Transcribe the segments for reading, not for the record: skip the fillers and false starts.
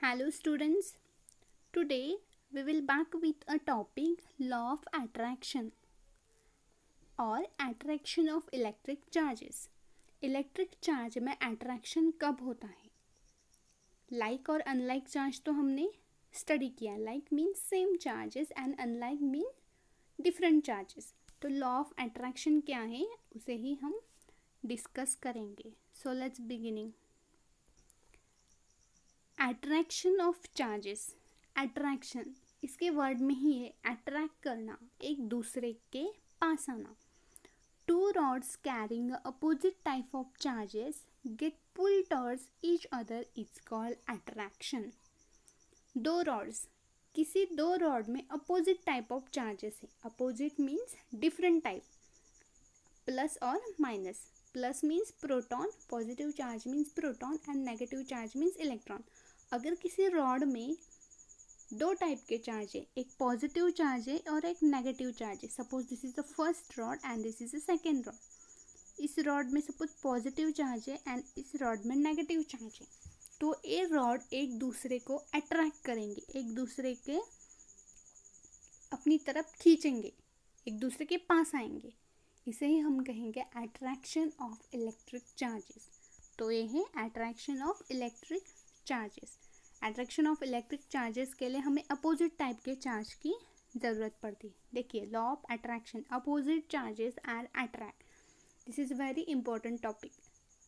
Hello students, today we will back with a topic law of attraction or attraction of electric charges. Electric charge में attraction कब होता है? Like और unlike charge तो हमने study किया. Like means same charges and unlike mean different charges. तो law of attraction क्या है उसे ही हम डिस्कस करेंगे. So let's beginning. Attraction of charges. Attraction इसके वर्ड में ही है अट्रैक्ट करना, एक दूसरे के पास आना. Two rods carrying opposite type of charges get pull towards each other is called attraction. दो रॉड्स, किसी दो रॉड में अपोजिट टाइप ऑफ चार्जेस है. Opposite means different type, plus और minus. Plus means proton, positive charge means proton and negative charge means electron. अगर किसी rod में दो टाइप के चार्ज है, एक पॉजिटिव चार्ज है और एक नेगेटिव चार्ज है. Suppose this is the first rod and this is the second rod. इस रॉड में सपोज पॉजिटिव चार्ज है एंड इस रॉड में नेगेटिव चार्ज है. तो ये रॉड एक दूसरे को अट्रैक्ट करेंगे, एक दूसरे के अपनी तरफ खींचेंगे, एक दूसरे के पास आएंगे. इसे ही हम कहेंगे अट्रैक्शन ऑफ इलेक्ट्रिक चार्जेस. तो ये है attraction of electric charges. Attraction of electric charges के लिए हमें अपोजिट टाइप के चार्ज की ज़रूरत पड़ती है. देखिए law of attraction, opposite charges are attract. This is very important topic.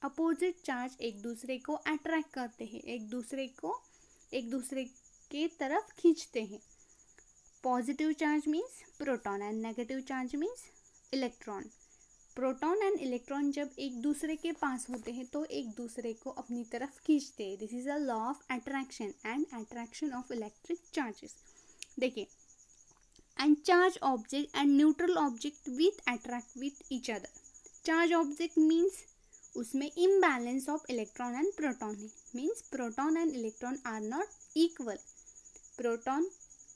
Opposite charge एक दूसरे को अट्रैक्ट करते हैं, एक दूसरे के तरफ खींचते हैं. Positive charge means proton and negative charge means electron. Proton and electron जब एक दूसरे के पास होते हैं तो एक दूसरे को अपनी तरफ खींचते हैं. This is a law of attraction and attraction of electric charges. देखिए, and charge object and neutral object with attract with each other. Charge object means उसमें imbalance of electron and proton है. Means proton and electron are not equal. Proton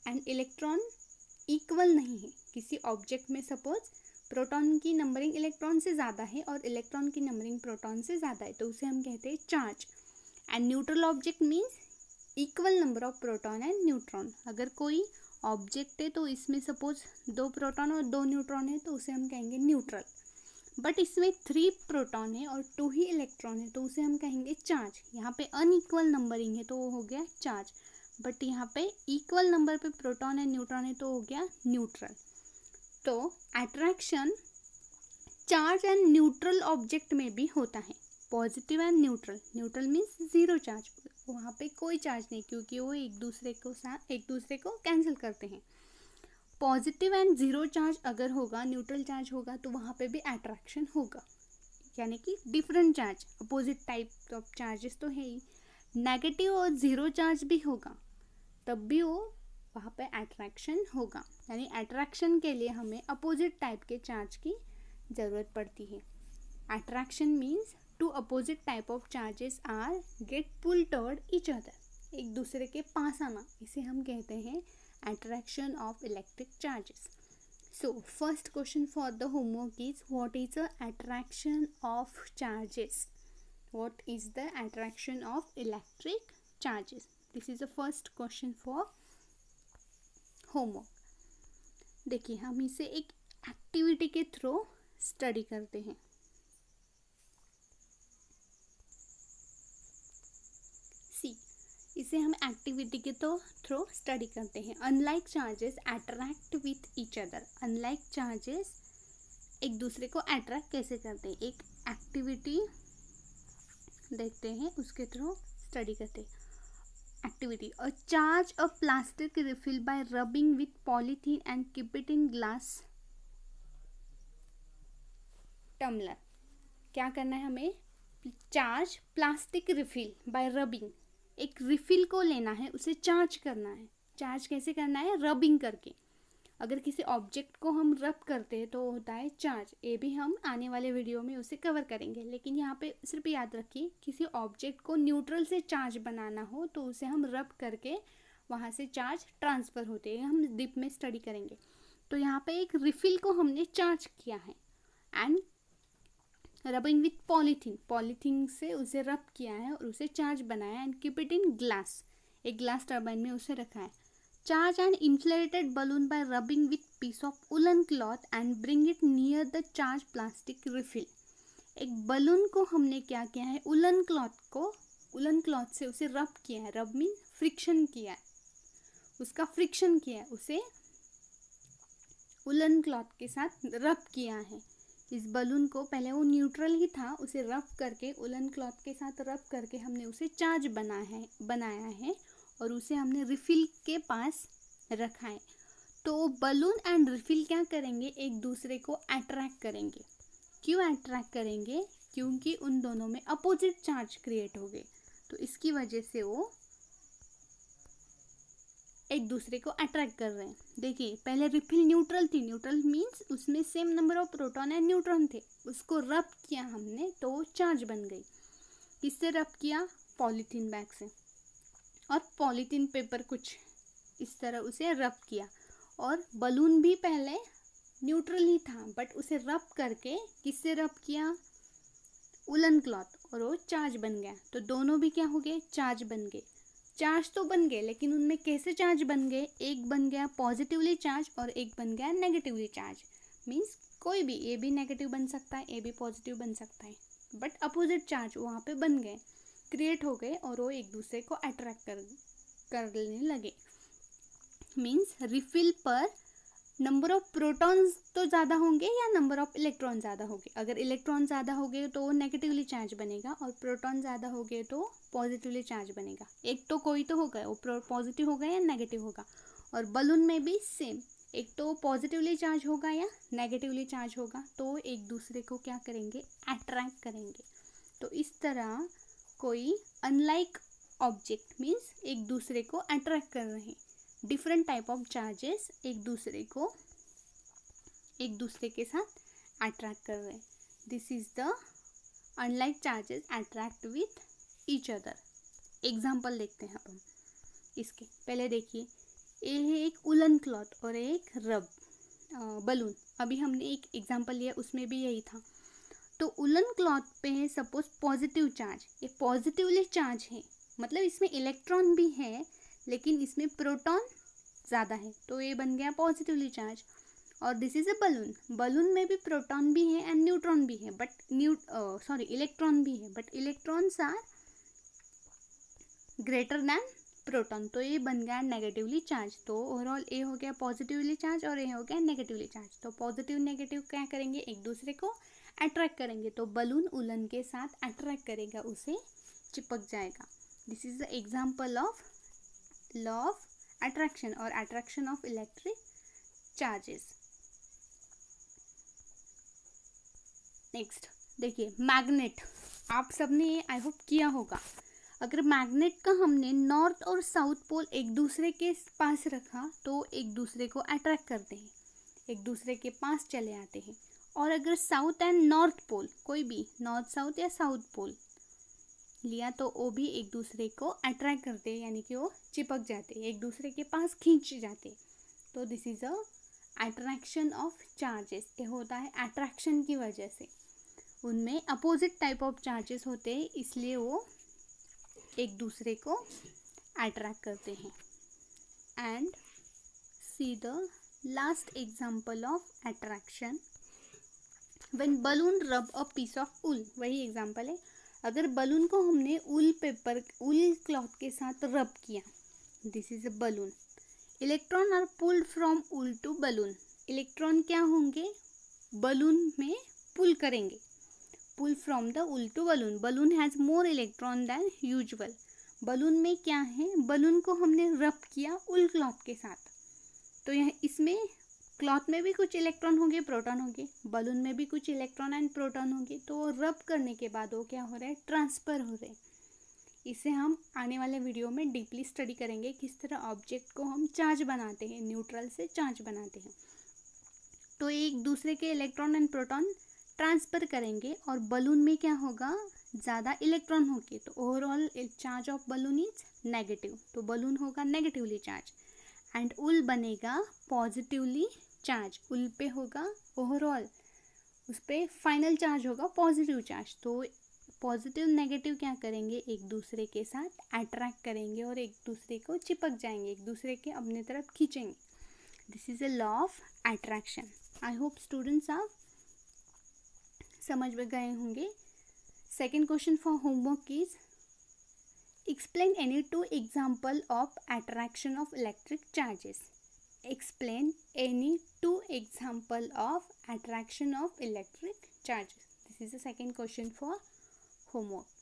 and electron equal नहीं है. किसी object में suppose proton की numbering electron से ज़्यादा है और इलेक्ट्रॉन की नंबरिंग प्रोटॉन से ज़्यादा है, तो उसे हम कहते हैं charge. And neutral object means equal number of proton and neutron. अगर कोई ऑब्जेक्ट है तो इसमें सपोज दो प्रोटॉन और दो न्यूट्रॉन है तो उसे हम कहेंगे न्यूट्रल. बट इसमें 3 प्रोटॉन है और 2 ही इलेक्ट्रॉन है तो उसे हम कहेंगे चार्ज. यहाँ पे अनइक्वल नंबरिंग है तो वो हो गया चार्ज. बट यहाँ पे इक्वल नंबर पे प्रोटॉन एंड न्यूट्रॉन है तो हो गया न्यूट्रल. तो attraction charge and neutral object में भी होता है. Positive and neutral. Neutral means zero charge, वहाँ पे कोई चार्ज नहीं क्योंकि वो एक दूसरे को कैंसिल करते हैं. पॉजिटिव एंड जीरो चार्ज अगर होगा, न्यूट्रल चार्ज होगा तो वहाँ पे भी अट्रैक्शन होगा, यानी कि different charge, opposite type of charges तो है ही. नेगेटिव और जीरो चार्ज भी होगा तब भी वो वहाँ पे अट्रैक्शन होगा. यानी अट्रैक्शन के लिए हमें अपोजिट टाइप के चार्ज की ज़रूरत पड़ती है. Attraction means to opposite type of charges are get pull toward each other. एक दूसरे के पास आना, इसे हम कहते हैं attraction of electric charges. So first question for the homework is what is the attraction of charges. What is the attraction of electric charges? This is the first question for homework. देखिए हम इसे एक activity के through study करते हैं. सी, इसे हम activity के थ्रू स्टडी करते हैं. Unlike charges attract with each other. Unlike charges एक दूसरे को अट्रैक्ट कैसे करते हैं, एक एक्टिविटी देखते हैं, उसके थ्रू स्टडी करते हैं. Activity, a charge a plastic refill by rubbing with polythene and keep it in glass tumbler. क्या करना है हमें? Charge plastic refill by rubbing. एक रिफिल को लेना है, उसे चार्ज करना है. चार्ज कैसे करना है? रबिंग करके. अगर किसी ऑब्जेक्ट को हम रब करते हैं तो होता है चार्ज. ये भी हम आने वाले वीडियो में उसे कवर करेंगे. लेकिन यहाँ पे सिर्फ याद रखिए, किसी ऑब्जेक्ट को न्यूट्रल से चार्ज बनाना हो तो उसे हम रब करके वहाँ से चार्ज ट्रांसफ़र होते हैं. हम डीप में स्टडी करेंगे. तो यहाँ पे एक रिफिल को हमने चार्ज किया है and rubbing with polythene. Polythene से उसे रब किया है और उसे चार्ज बनाया and keep it in glass. एक ग्लास टर्बाइन में उसे रखा है। Charge an inflated balloon by rubbing with piece of woollen cloth and bring it near the charge plastic refill. एक बलून को हमने क्या किया है, वुलन क्लॉथ से उसे रब किया है। रब मीन फ्रिक्शन किया है, उसका फ्रिक्शन किया है, उसे वुलन क्लॉथ के साथ रब किया है। इस बलून को पहले वो न्यूट्रल ही था, उसे रब करके वुलन क्लॉथ के साथ रब करके हमने उसे चार्ज बनाया है और उसे हमने रिफिल के पास रखा है। तो बलून एंड रिफिल क्या करेंगे, एक दूसरे को अट्रैक्ट करेंगे। क्यों अट्रैक्ट करेंगे, क्योंकि उन दोनों में अपोजिट चार्ज क्रिएट हो गए, तो इसकी वजह से वो एक दूसरे को अट्रैक्ट कर रहे हैं। देखिए पहले रिफिल न्यूट्रल थी, न्यूट्रल मीन्स उसमें same number of proton and neutron थे, उसको रब किया हमने तो वो चार्ज बन गई। किससे रब किया, पॉलीथीन बैग से, और पॉलीथीन पेपर कुछ इस तरह उसे रब किया। और बलून भी पहले न्यूट्रल ही था बट उसे रब करके किससे रब किया, वुलन क्लॉथ, और वो चार्ज बन गया। तो दोनों भी क्या हो गए, चार्ज बन गए। चार्ज तो बन गए लेकिन उनमें कैसे चार्ज बन गए, एक बन गया पॉजिटिवली चार्ज और एक बन गया नेगेटिवली चार्ज। मीन्स कोई भी, ए भी नेगेटिव बन सकता है, ए भी पॉजिटिव बन सकता है, बट अपोजिट चार्ज वहाँ पे बन गए, क्रिएट हो गए और वो एक दूसरे को अट्रैक्ट करने लगे। मीन्स रिफिल पर नंबर ऑफ प्रोटॉन्स तो ज़्यादा होंगे या नंबर ऑफ इलेक्ट्रॉन ज़्यादा होंगे। अगर इलेक्ट्रॉन ज़्यादा हो गए तो वो नेगेटिवली चार्ज बनेगा और प्रोटॉन ज़्यादा हो गए तो पॉजिटिवली चार्ज बनेगा। एक तो कोई तो होगा, वो पॉजिटिव होगा या नेगेटिव होगा। और बलून में भी सेम, एक तो पॉजिटिवली चार्ज होगा या नेगेटिवली चार्ज होगा, तो एक दूसरे को क्या करेंगे, अट्रैक्ट करेंगे। तो इस तरह कोई अनलाइक ऑब्जेक्ट मीन्स एक दूसरे को अट्रैक्ट कर रहे हैं। डिफरेंट टाइप ऑफ चार्जेस एक दूसरे के साथ अट्रैक्ट कर रहे हैं। This is the unlike charges attract with each other. Example देखते हैं अब हम इसके। पहले देखिए, ये है एक वुलन क्लॉथ और एक रब बलून। अभी हमने एक एग्जाम्पल लिया, उसमें भी यही था। तो वुलन क्लॉथ पे है सपोज पॉजिटिव चार्ज, ये पॉजिटिवली चार्ज है, मतलब इसमें इलेक्ट्रॉन भी है लेकिन इसमें प्रोटॉन ज़्यादा है, तो ये बन गया पॉजिटिवली चार्ज। और this is a balloon, balloon में भी प्रोटॉन भी है एंड न्यूट्रॉन भी है, बट इलेक्ट्रॉन भी है, but electrons are greater than proton, तो ये बन गया नेगेटिवली चार्ज। तो ओवरऑल ए हो गया पॉजिटिवली चार्ज और ए हो गया नेगेटिवली चार्ज। तो पॉजिटिव नेगेटिव क्या करेंगे, एक दूसरे को अट्रैक्ट करेंगे। तो बलून वुलन के साथ अट्रैक्ट करेगा, उसे चिपक जाएगा। This is the example of law of attraction और attraction of electric charges. Next देखिए, मैग्नेट। आप सबने आई होप किया होगा। अगर मैग्नेट का हमने नॉर्थ और साउथ पोल एक दूसरे के पास रखा तो एक दूसरे को अट्रैक्ट करते हैं, एक दूसरे के पास चले आते हैं। और अगर साउथ एंड नॉर्थ पोल, कोई भी नॉर्थ साउथ या साउथ पोल लिया तो वो भी एक दूसरे को अट्रैक्ट करते हैं, यानी कि वो चिपक जाते हैं, एक दूसरे के पास खींच जाते। तो this is a attraction of charges. ये होता है अट्रैक्शन की वजह से, उनमें अपोजिट टाइप ऑफ चार्जेस होते हैं, इसलिए वो एक दूसरे को अट्रैक्ट करते हैं। And see the last example of attraction, when balloon रब अ पीस ऑफ वूल। वही एग्जाम्पल है, अगर बलून को हमने वूल क्लॉथ के साथ रब किया, this is a balloon. Electron are pulled from wool to balloon. Electron क्या होंगे, बलून में पुल करेंगे, pull from the wool to balloon. Balloon has more electron than usual. Balloon में क्या है, बलून को हमने रब किया वूल क्लॉथ के साथ, तो यह इसमें क्लॉथ में भी कुछ इलेक्ट्रॉन होंगे, प्रोटॉन होंगे, बलून में भी कुछ इलेक्ट्रॉन एंड प्रोटॉन होंगे। तो रब करने के बाद वो क्या हो रहा है, ट्रांसफ़र हो रहे हैं। इसे हम आने वाले वीडियो में डीपली स्टडी करेंगे, किस तरह ऑब्जेक्ट को हम चार्ज बनाते हैं, न्यूट्रल से चार्ज बनाते हैं। तो एक दूसरे के इलेक्ट्रॉन एंड प्रोटॉन ट्रांसफ़र करेंगे और बलून में क्या होगा, ज़्यादा इलेक्ट्रॉन होंगे, तो overall charge of balloon is negative, तो बलून होगा नेगेटिवली चार्ज एंड वूल बनेगा पॉजिटिवली चार्ज। वूल पे होगा ओवरऑल, उस पर फाइनल चार्ज होगा पॉजिटिव चार्ज, तो पॉजिटिव नेगेटिव क्या करेंगे, एक दूसरे के साथ अट्रैक्ट करेंगे और एक दूसरे को चिपक जाएंगे, एक दूसरे के अपने तरफ खींचेंगे. This is a law of attraction. I hope students आप समझ में गए होंगे. Second question for homework is explain any two example of attraction of electric charges. Explain any two example of attraction of electric charges. This is the second question for homework.